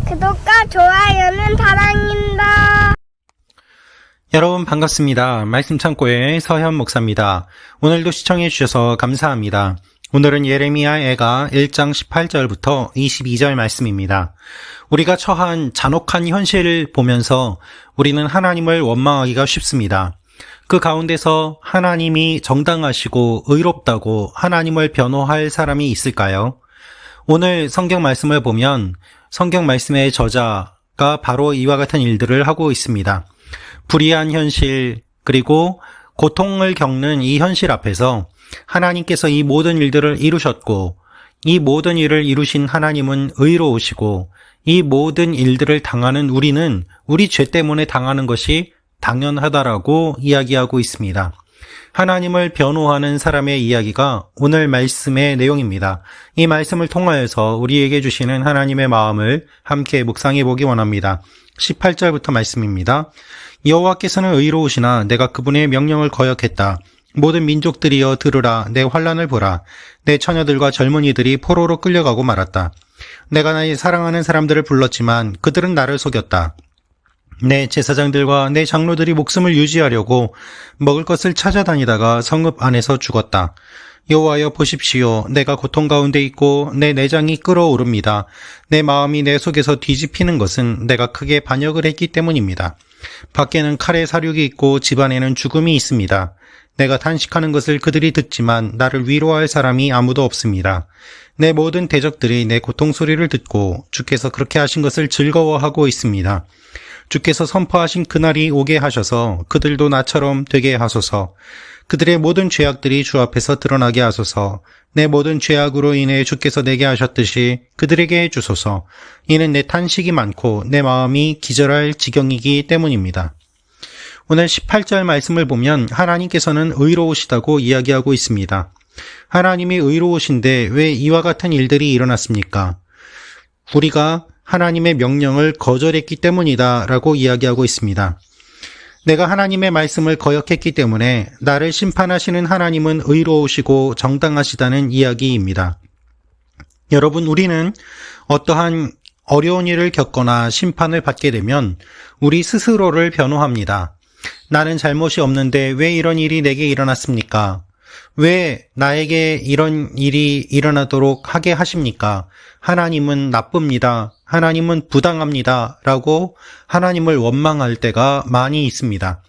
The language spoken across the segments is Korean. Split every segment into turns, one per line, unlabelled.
구독과 좋아요는 사랑입니다.
여러분 반갑습니다. 말씀 창고의 서현 목사입니다. 오늘도 시청해 주셔서 감사합니다. 오늘은 예레미야애가 1장 18절부터 22절 말씀입니다. 우리가 처한 잔혹한 현실을 보면서 우리는 하나님을 원망하기가 쉽습니다. 그 가운데서 하나님이 정당하시고 의롭다고 하나님을 변호할 사람이 있을까요? 오늘 성경 말씀을 보면 성경 말씀의 저자가 바로 이와 같은 일들을 하고 있습니다. 불의한 현실 그리고 고통을 겪는 이 현실 앞에서 하나님께서 이 모든 일들을 이루셨고 이 모든 일을 이루신 하나님은 의로우시고 이 모든 일들을 당하는 우리는 우리 죄 때문에 당하는 것이 당연하다라고 이야기하고 있습니다. 하나님을 변호하는 사람의 이야기가 오늘 말씀의 내용입니다. 이 말씀을 통하여서 우리에게 주시는 하나님의 마음을 함께 묵상해 보기 원합니다. 18절부터 말씀입니다. 여호와께서는 의로우시나 내가 그분의 명령을 거역했다. 모든 민족들이여 들으라. 내 환난을 보라. 내 처녀들과 젊은이들이 포로로 끌려가고 말았다. 내가 나의 사랑하는 사람들을 불렀지만 그들은 나를 속였다. 내 제사장들과 내 장로들이 목숨을 유지하려고 먹을 것을 찾아다니다가 성읍 안에서 죽었다. 여호와여 보십시오. 내가 고통 가운데 있고 내 내장이 끓어오릅니다. 내 마음이 내 속에서 뒤집히는 것은 내가 크게 반역을 했기 때문입니다. 밖에는 칼의 사륙이 있고 집안에는 죽음이 있습니다. 내가 탄식하는 것을 그들이 듣지만 나를 위로할 사람이 아무도 없습니다. 내 모든 대적들이 내 고통 소리를 듣고 주께서 그렇게 하신 것을 즐거워하고 있습니다. 주께서 선포하신 그날이 오게 하셔서 그들도 나처럼 되게 하소서. 그들의 모든 죄악들이 주 앞에서 드러나게 하소서. 내 모든 죄악으로 인해 주께서 내게 하셨듯이 그들에게 해주소서. 이는 내 탄식이 많고 내 마음이 기절할 지경이기 때문입니다. 오늘 18절 말씀을 보면 하나님께서는 의로우시다고 이야기하고 있습니다. 하나님이 의로우신데 왜 이와 같은 일들이 일어났습니까? 우리가 하나님의 명령을 거절했기 때문이다 라고 이야기하고 있습니다. 내가 하나님의 말씀을 거역했기 때문에 나를 심판하시는 하나님은 의로우시고 정당하시다는 이야기입니다. 여러분, 우리는 어떠한 어려운 일을 겪거나 심판을 받게 되면 우리 스스로를 변호합니다. 나는 잘못이 없는데 왜 이런 일이 내게 일어났습니까? 왜 나에게 이런 일이 일어나도록 하게 하십니까? 하나님은 나쁩니다. 하나님은 부당합니다. 라고 하나님을 원망할 때가 많이 있습니다.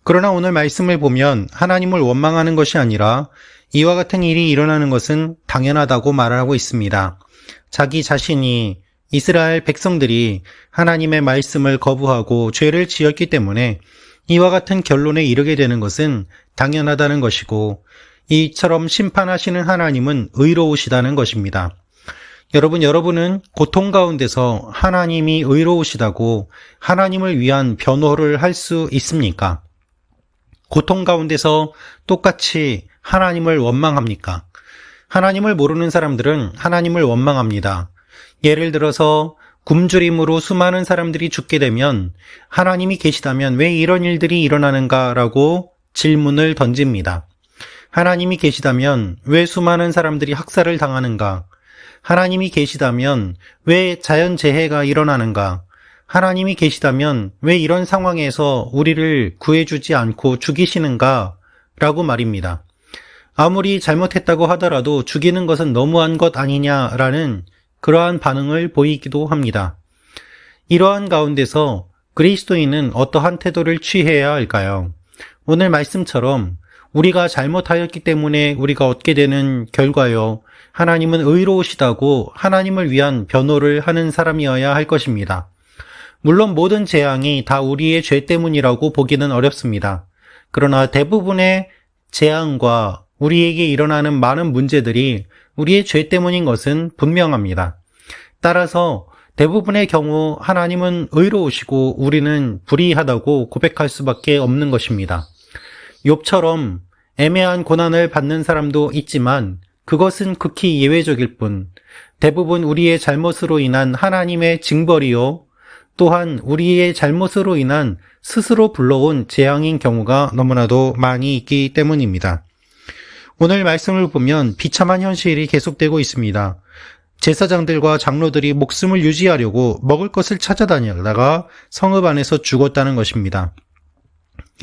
그러나 오늘 말씀을 보면 하나님을 원망하는 것이 아니라 이와 같은 일이 일어나는 것은 당연하다고 말하고 있습니다. 자기 자신이 이스라엘 백성들이 하나님의 말씀을 거부하고 죄를 지었기 때문에 이와 같은 결론에 이르게 되는 것은 당연하다는 것이고 이처럼 심판하시는 하나님은 의로우시다는 것입니다. 여러분은 고통 가운데서 하나님이 의로우시다고 하나님을 위한 변호를 할 수 있습니까? 고통 가운데서 똑같이 하나님을 원망합니까? 하나님을 모르는 사람들은 하나님을 원망합니다. 예를 들어서 굶주림으로 수많은 사람들이 죽게 되면 하나님이 계시다면 왜 이런 일들이 일어나는가라고 질문을 던집니다. 하나님이 계시다면 왜 수많은 사람들이 학살을 당하는가? 하나님이 계시다면 왜 자연재해가 일어나는가? 하나님이 계시다면 왜 이런 상황에서 우리를 구해주지 않고 죽이시는가? 라고 말입니다. 아무리 잘못했다고 하더라도 죽이는 것은 너무한 것 아니냐라는 그러한 반응을 보이기도 합니다. 이러한 가운데서 그리스도인은 어떠한 태도를 취해야 할까요? 오늘 말씀처럼 우리가 잘못하였기 때문에 우리가 얻게 되는 결과요. 하나님은 의로우시다고 하나님을 위한 변호를 하는 사람이어야 할 것입니다. 물론 모든 재앙이 다 우리의 죄 때문이라고 보기는 어렵습니다. 그러나 대부분의 재앙과 우리에게 일어나는 많은 문제들이 우리의 죄 때문인 것은 분명합니다. 따라서 대부분의 경우 하나님은 의로우시고 우리는 불의하다고 고백할 수밖에 없는 것입니다. 욥처럼 애매한 고난을 받는 사람도 있지만 그것은 극히 예외적일 뿐 대부분 우리의 잘못으로 인한 하나님의 징벌이요 또한 우리의 잘못으로 인한 스스로 불러온 재앙인 경우가 너무나도 많이 있기 때문입니다. 오늘 말씀을 보면 비참한 현실이 계속되고 있습니다. 제사장들과 장로들이 목숨을 유지하려고 먹을 것을 찾아다니다가 성읍 안에서 죽었다는 것입니다.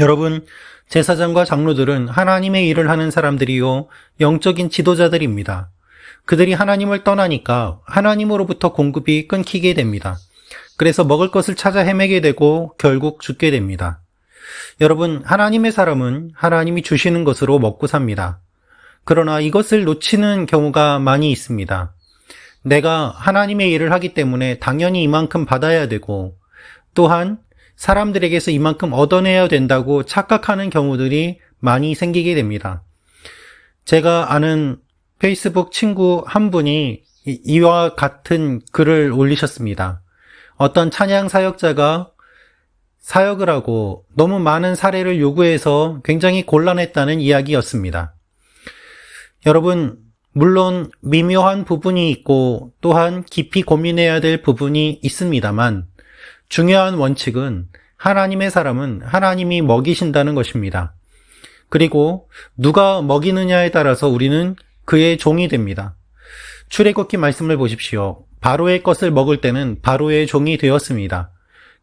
여러분, 제사장과 장로들은 하나님의 일을 하는 사람들이요, 영적인 지도자들입니다. 그들이 하나님을 떠나니까 하나님으로부터 공급이 끊기게 됩니다. 그래서 먹을 것을 찾아 헤매게 되고 결국 죽게 됩니다. 여러분, 하나님의 사람은 하나님이 주시는 것으로 먹고 삽니다. 그러나 이것을 놓치는 경우가 많이 있습니다. 내가 하나님의 일을 하기 때문에 당연히 이만큼 받아야 되고, 또한 사람들에게서 이만큼 얻어내야 된다고 착각하는 경우들이 많이 생기게 됩니다. 제가 아는 페이스북 친구 한 분이 이와 같은 글을 올리셨습니다. 어떤 찬양 사역자가 사역을 하고 너무 많은 사례를 요구해서 굉장히 곤란했다는 이야기였습니다. 여러분, 물론 미묘한 부분이 있고 또한 깊이 고민해야 될 부분이 있습니다만 중요한 원칙은 하나님의 사람은 하나님이 먹이신다는 것입니다. 그리고 누가 먹이느냐에 따라서 우리는 그의 종이 됩니다. 출애굽기 말씀을 보십시오. 바로의 것을 먹을 때는 바로의 종이 되었습니다.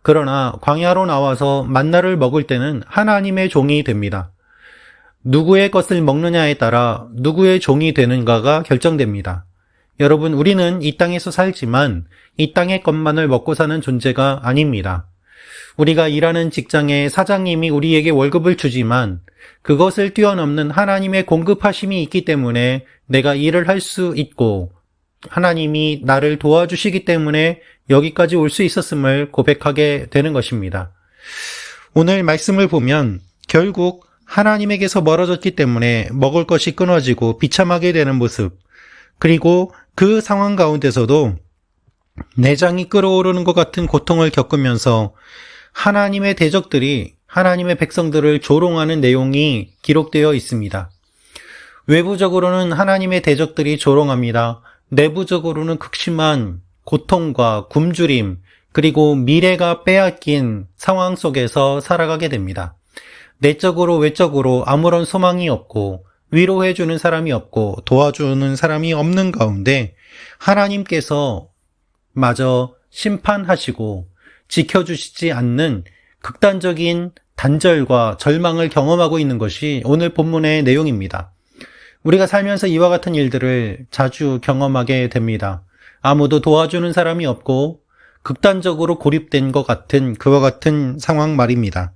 그러나 광야로 나와서 만나를 먹을 때는 하나님의 종이 됩니다. 누구의 것을 먹느냐에 따라 누구의 종이 되는가가 결정됩니다. 여러분, 우리는 이 땅에서 살지만 이 땅의 것만을 먹고 사는 존재가 아닙니다. 우리가 일하는 직장의 사장님이 우리에게 월급을 주지만 그것을 뛰어넘는 하나님의 공급하심이 있기 때문에 내가 일을 할 수 있고 하나님이 나를 도와주시기 때문에 여기까지 올 수 있었음을 고백하게 되는 것입니다. 오늘 말씀을 보면 결국 하나님에게서 멀어졌기 때문에 먹을 것이 끊어지고 비참하게 되는 모습, 그리고 그 상황 가운데서도 내장이 끓어오르는 것 같은 고통을 겪으면서 하나님의 대적들이 하나님의 백성들을 조롱하는 내용이 기록되어 있습니다. 외부적으로는 하나님의 대적들이 조롱합니다. 내부적으로는 극심한 고통과 굶주림, 그리고 미래가 빼앗긴 상황 속에서 살아가게 됩니다. 내적으로 외적으로 아무런 소망이 없고 위로해주는 사람이 없고 도와주는 사람이 없는 가운데 하나님께서 마저 심판하시고 지켜주시지 않는 극단적인 단절과 절망을 경험하고 있는 것이 오늘 본문의 내용입니다. 우리가 살면서 이와 같은 일들을 자주 경험하게 됩니다. 아무도 도와주는 사람이 없고 극단적으로 고립된 것 같은 그와 같은 상황 말입니다.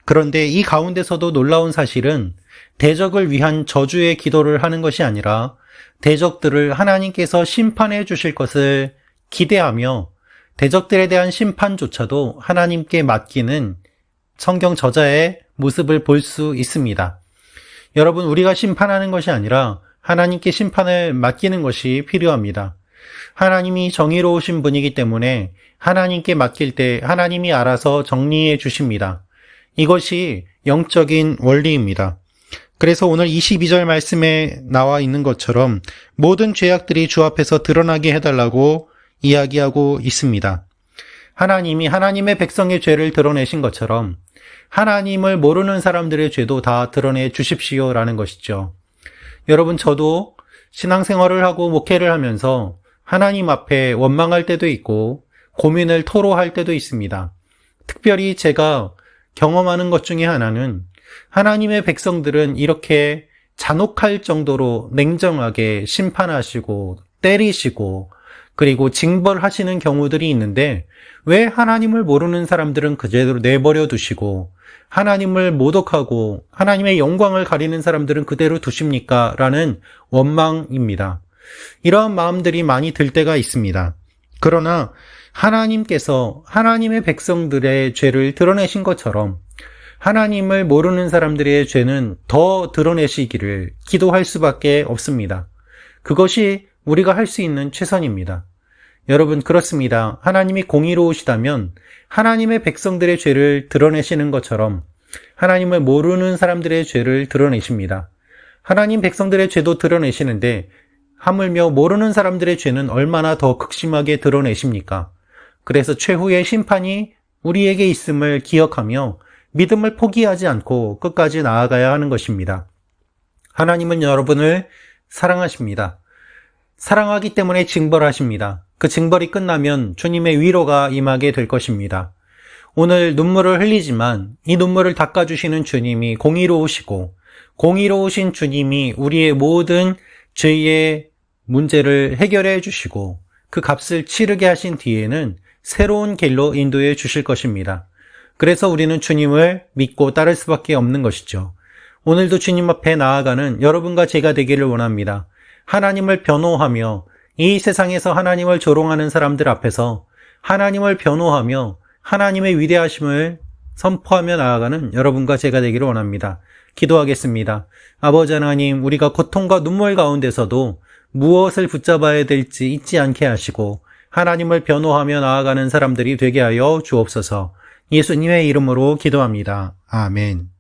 그런데 이 가운데서도 놀라운 사실은 대적을 위한 저주의 기도를 하는 것이 아니라 대적들을 하나님께서 심판해 주실 것을 기대하며 대적들에 대한 심판조차도 하나님께 맡기는 성경 저자의 모습을 볼 수 있습니다. 여러분, 우리가 심판하는 것이 아니라 하나님께 심판을 맡기는 것이 필요합니다. 하나님이 정의로우신 분이기 때문에 하나님께 맡길 때 하나님이 알아서 정리해 주십니다. 이것이 영적인 원리입니다. 그래서 오늘 22절 말씀에 나와 있는 것처럼 모든 죄악들이 주 앞에서 드러나게 해달라고 이야기하고 있습니다. 하나님이 하나님의 백성의 죄를 드러내신 것처럼 하나님을 모르는 사람들의 죄도 다 드러내 주십시오라는 것이죠. 여러분, 저도 신앙생활을 하고 목회를 하면서 하나님 앞에 원망할 때도 있고 고민을 토로할 때도 있습니다. 특별히 제가 경험하는 것 중에 하나는 하나님의 백성들은 이렇게 잔혹할 정도로 냉정하게 심판하시고 때리시고 그리고 징벌하시는 경우들이 있는데 왜 하나님을 모르는 사람들은 그대로 내버려 두시고 하나님을 모독하고 하나님의 영광을 가리는 사람들은 그대로 두십니까? 라는 원망입니다. 이러한 마음들이 많이 들 때가 있습니다. 그러나 하나님께서 하나님의 백성들의 죄를 드러내신 것처럼 하나님을 모르는 사람들의 죄는 더 드러내시기를 기도할 수밖에 없습니다. 그것이 우리가 할 수 있는 최선입니다. 여러분, 그렇습니다. 하나님이 공의로우시다면 하나님의 백성들의 죄를 드러내시는 것처럼 하나님을 모르는 사람들의 죄를 드러내십니다. 하나님 백성들의 죄도 드러내시는데 하물며 모르는 사람들의 죄는 얼마나 더 극심하게 드러내십니까? 그래서 최후의 심판이 우리에게 있음을 기억하며 믿음을 포기하지 않고 끝까지 나아가야 하는 것입니다. 하나님은 여러분을 사랑하십니다. 사랑하기 때문에 징벌하십니다. 그 징벌이 끝나면 주님의 위로가 임하게 될 것입니다. 오늘 눈물을 흘리지만 이 눈물을 닦아주시는 주님이 공의로우시고 공의로우신 주님이 우리의 모든 죄의 문제를 해결해 주시고 그 값을 치르게 하신 뒤에는 새로운 길로 인도해 주실 것입니다. 그래서 우리는 주님을 믿고 따를 수밖에 없는 것이죠. 오늘도 주님 앞에 나아가는 여러분과 제가 되기를 원합니다. 하나님을 변호하며 이 세상에서 하나님을 조롱하는 사람들 앞에서 하나님을 변호하며 하나님의 위대하심을 선포하며 나아가는 여러분과 제가 되기를 원합니다. 기도하겠습니다. 아버지 하나님, 우리가 고통과 눈물 가운데서도 무엇을 붙잡아야 될지 잊지 않게 하시고 하나님을 변호하며 나아가는 사람들이 되게 하여 주옵소서. 예수님의 이름으로 기도합니다. 아멘.